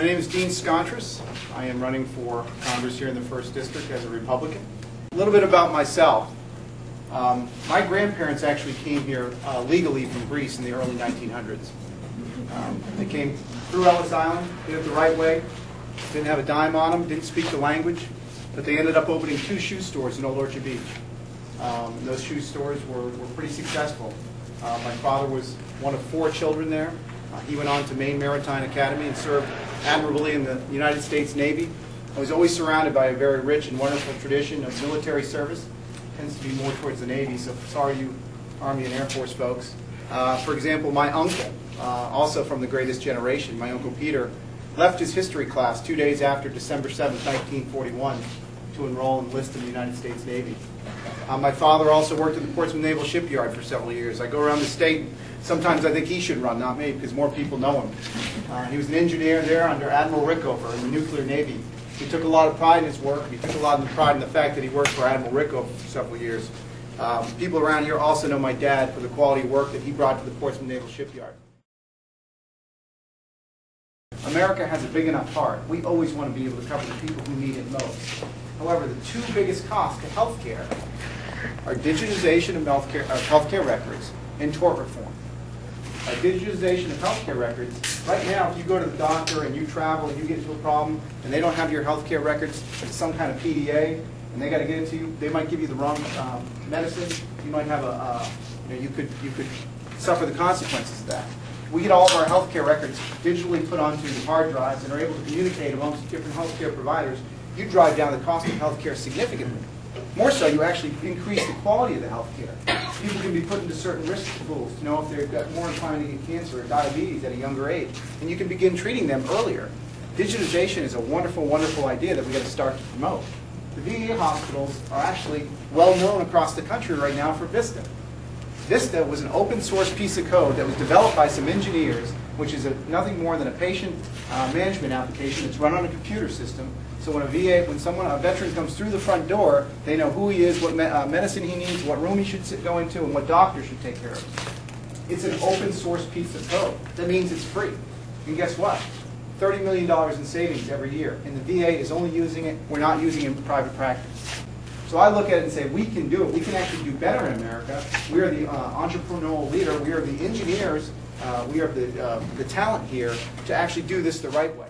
My name is Dean Scontris. I am running for Congress here in the 1st District as a Republican. A little bit about myself. My grandparents actually came here legally from Greece in the early 1900s. They came through Ellis Island, did it the right way, didn't have a dime on them, didn't speak the language, but they ended up opening 2 shoe stores in Old Orchard Beach. Those shoe stores were pretty successful. My father was one of 4 children there. He went on to Maine Maritime Academy and served admirably in the United States Navy. I was always surrounded by a very rich and wonderful tradition of military service. It tends to be more towards the Navy, so sorry you Army and Air Force folks. For example, my uncle, also from the greatest generation, my Uncle Peter, left his history class 2 days after December 7, 1941 to enroll and enlist in the United States Navy. My father also worked at the Portsmouth Naval Shipyard for several years. I go around the state. Sometimes I think he should run, not me, because more people know him. He was an engineer there under Admiral Rickover in the Nuclear Navy. He took a lot of pride in his work. He took a lot of pride in the fact that he worked for Admiral Rickover for several years. People around here also know my dad for the quality of work that he brought to the Portsmouth Naval Shipyard. America has a big enough heart. We always want to be able to cover the people who need it most. However, the 2 biggest costs to health care are digitization of healthcare records and tort reform. Digitization of healthcare records, right now if you go to the doctor and you travel and you get into a problem and they don't have your healthcare records, it's some kind of PDA, and they got to get it to you, they might give you the wrong medicine. You might have you could suffer the consequences of that. We get all of our healthcare records digitally put onto the hard drives and are able to communicate amongst different healthcare providers. You drive down the cost of healthcare significantly. More so, you actually increase the quality of the healthcare. People can be put into certain risk pools to know if they've got more inclined to get cancer or diabetes at a younger age, and you can begin treating them earlier. Digitization is a wonderful, wonderful idea that we've got to start to promote. The VA hospitals are actually well known across the country right now for Vista. Vista was an open source piece of code that was developed by some engineers, which is nothing more than a patient management application that's run on a computer system. So when a veteran comes through the front door, they know who he is, what medicine he needs, what room he should go into, and what doctor should take care of him. It's an open source piece of code. That means it's free. And guess what? $30 million in savings every year. And the VA is only using it. We're not using it in private practice. So I look at it and say, we can do it. We can actually do better in America. We are the entrepreneurial leader. We are the engineers. We are the talent here to actually do this the right way.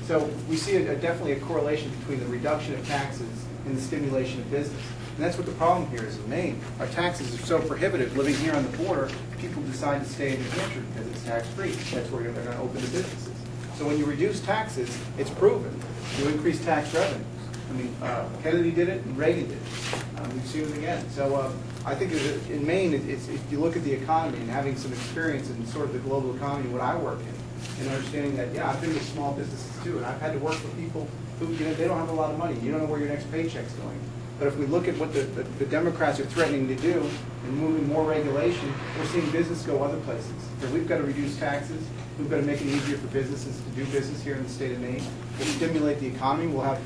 So we see definitely a correlation between the reduction of taxes and the stimulation of business. And that's what the problem here is in Maine. Our taxes are so prohibitive. Living here on the border, people decide to stay in New Hampshire because it's tax-free. That's where they're going to open the businesses. So when you reduce taxes, it's proven. You increase tax revenues. I mean, Kennedy did it and Reagan did it. We've seen it again. So I think in Maine, if you look at the economy and having some experience in sort of the global economy, what I work in, and understanding that, yeah, I've been with small businesses too, and I've had to work for people who, they don't have a lot of money. You don't know where your next paycheck's going. But if we look at what the Democrats are threatening to do and moving more regulation, we're seeing business go other places. So we've got to reduce taxes. We've got to make it easier for businesses to do business here in the state of Maine. We'll stimulate the economy. We'll have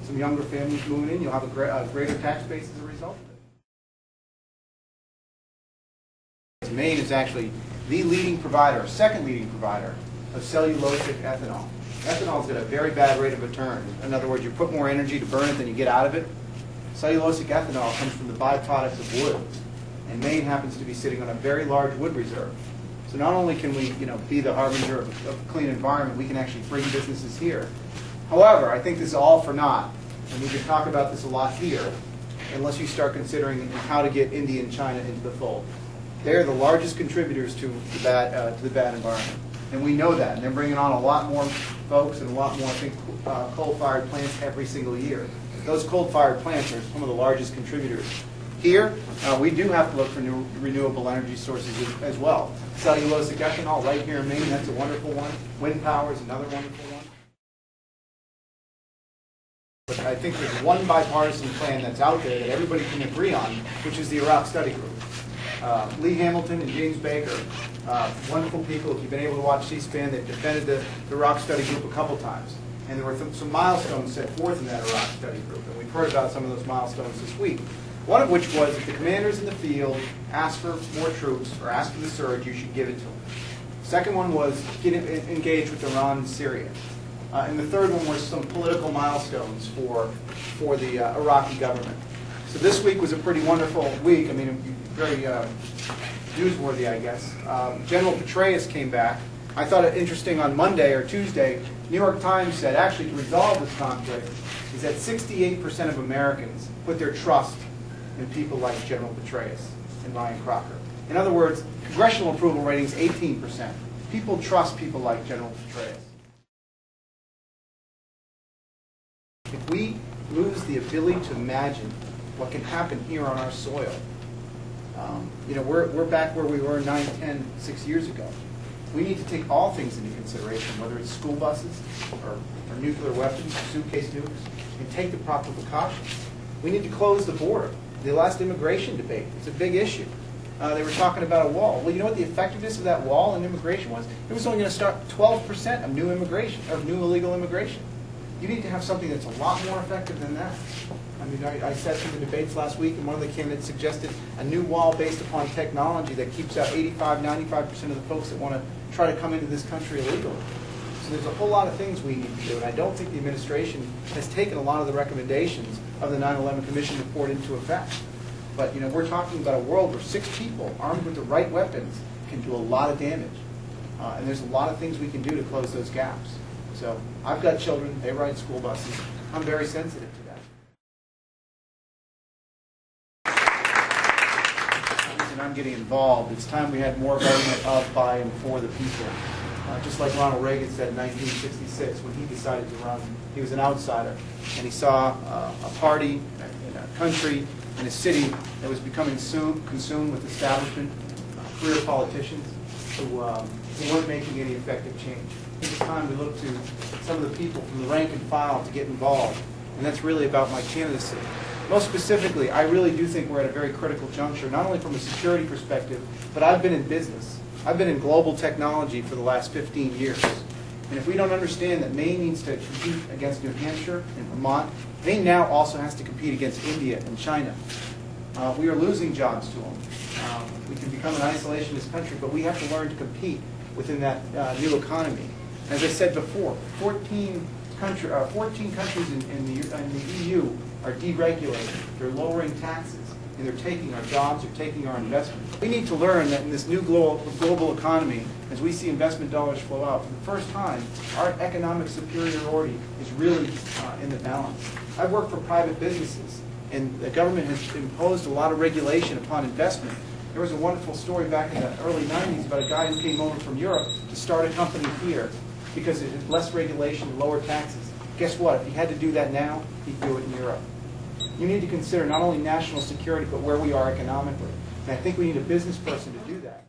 some younger families moving in. You'll have a greater tax base as a result of it. Maine is actually the leading provider, or second leading provider, of cellulosic ethanol. Ethanol's got a very bad rate of return. In other words, you put more energy to burn it than you get out of it. Cellulosic ethanol comes from the byproducts of wood, and Maine happens to be sitting on a very large wood reserve. So not only can we, be the harbinger of a clean environment, we can actually bring businesses here. However, I think this is all for naught, and we can talk about this a lot here, unless you start considering how to get India and China into the fold. They're the largest contributors to the bad environment. And we know that, and they're bringing on a lot more folks and a lot more, I think, coal-fired plants every single year. Those coal-fired plants are some of the largest contributors. Here, we do have to look for new renewable energy sources as well. Cellulosic ethanol right here in Maine, that's a wonderful one. Wind power is another wonderful one. But I think there's one bipartisan plan that's out there that everybody can agree on, which is the Iraq Study Group. Lee Hamilton and James Baker, wonderful people. If you've been able to watch C-SPAN, they've defended the Iraq Study Group a couple times. And there were some milestones set forth in that Iraq Study Group, and we've heard about some of those milestones this week. One of which was if the commanders in the field ask for more troops or ask for the surge, you should give it to them. Second one was get engaged with Iran and Syria. And the third one was some political milestones for the Iraqi government. So this week was a pretty wonderful week. I mean, very newsworthy, I guess. General Petraeus came back. I thought it interesting on Monday or Tuesday, New York Times said actually to resolve this conflict is that 68% of Americans put their trust in people like General Petraeus and Ryan Crocker. In other words, congressional approval rating is 18%. People trust people like General Petraeus. If we lose the ability to imagine what can happen here on our soil, we're back where we were 9, 10, 6 years ago. We need to take all things into consideration, whether it's school buses or nuclear weapons, or suitcase nukes, and take the proper precautions. We need to close the border. The last immigration debate, it's a big issue. They were talking about a wall. Well, you know what the effectiveness of that wall in immigration was? It was only going to start 12% of new immigration, of new illegal immigration. You need to have something that's a lot more effective than that. I mean, I sat through the debates last week, and one of the candidates suggested a new wall based upon technology that keeps out 85, 95% of the folks that want to try to come into this country illegally. So there's a whole lot of things we need to do, and I don't think the administration has taken a lot of the recommendations of the 9/11 Commission report into effect. But we're talking about a world where 6 people armed with the right weapons can do a lot of damage, and there's a lot of things we can do to close those gaps. So I've got children; they ride school buses. I'm very sensitive to that. And I'm getting involved. It's time we had more government of, by, and for the people. Just like Ronald Reagan said in 1966 when he decided to run. He was an outsider, and he saw a party in a country, in a city that was becoming consumed with establishment, career politicians who weren't making any effective change. I think it's time we look to some of the people from the rank and file to get involved, and that's really about my candidacy. Most specifically, I really do think we're at a very critical juncture, not only from a security perspective, but I've been in business. I've been in global technology for the last 15 years. And if we don't understand that Maine needs to compete against New Hampshire and Vermont, Maine now also has to compete against India and China. We are losing jobs to them. We can become an isolationist country, but we have to learn to compete within that new economy. As I said before, 14 countries in the EU are deregulating. They're lowering taxes, and they're taking our jobs, they're taking our investment. We need to learn that in this new global economy, as we see investment dollars flow out, for the first time, our economic superiority is really in the balance. I've worked for private businesses, and the government has imposed a lot of regulation upon investment. There was a wonderful story back in the early 90s about a guy who came over from Europe to start a company here because it had less regulation, lower taxes. Guess what? If he had to do that now, he'd do it in Europe. You need to consider not only national security, but where we are economically. And I think we need a business person to do that.